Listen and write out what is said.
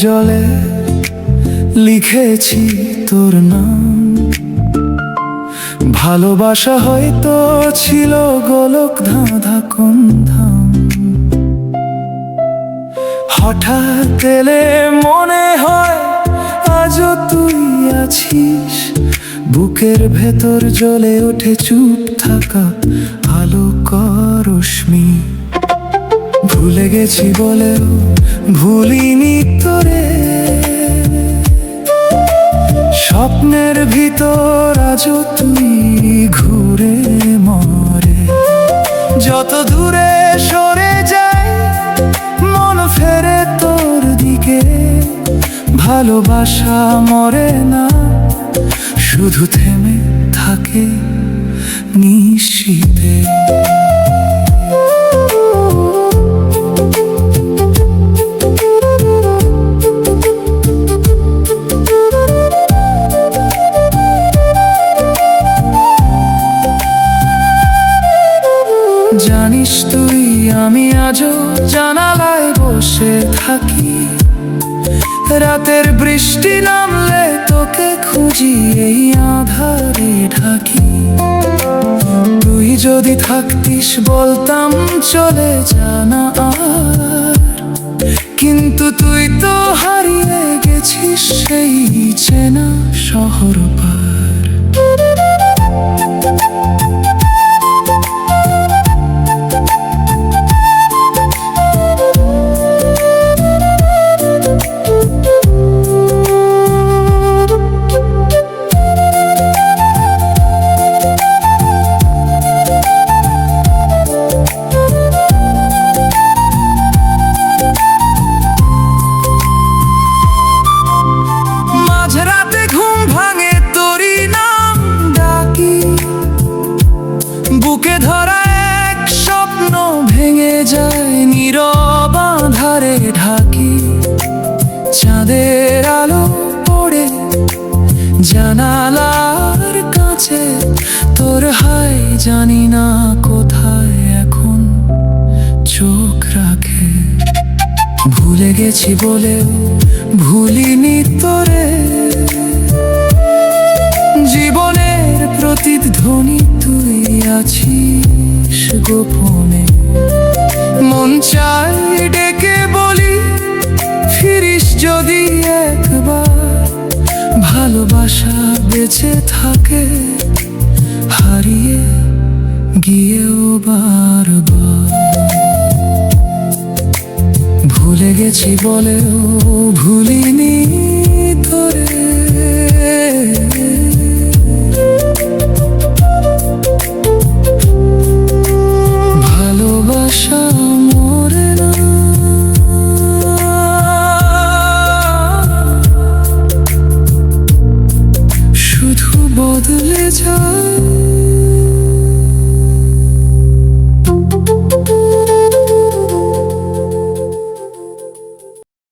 জলে লিখেছি তোর নাম। ভালোবাসা হয়তো ছিল গোলক ধাঁধা কোন ধাম। হঠাৎ এলে মনে হয় আজও তুই আছিস। বুকের ভেতর জ্বলে ওঠে চুপ থাকা আলোকর রশ্মি। ভুলে গেছি বলেও ভুলিনি তোরে। স্বপ্নের ভিতর আজও তুই ঘুরে মরে। যত দূরে সরে যায় মন ফেরে তোর দিকে। ভালোবাসা মরে না, শুধু থেমে থাকে নিশীথে। জানিস তুই আমি আজও জানালায় বসে থাকি। রাতের বৃষ্টি নামলে তোকে খুঁজি এই আঁধারে ঢাকি। তুই যদি থাকতিস বলতাম চলে জানা আর। কিন্তু তুই তো হারিয়ে গেছিস সেই চেনা শহর পার। বুকে ধরা এক স্বপ্ন ভেঙে যায় নীরব আঁধারে ঢাকি। চাঁদের আলো পড়ে জানালার কাছে তোর হাই জানি না কোথায় এখন চোখ রাখে। ভুলে গেছি বলেও ভুলিনি তোরে। জীবনের প্রতিধ্বনি তুই আছিস গোপনে। মন চাই ডেকে বলি ফিরিস যদি একবার। ভালোবাসা বেঁচে থাকে হারিয়ে গিয়েও বারবার। ভুলে গেছি বলেও ভুলি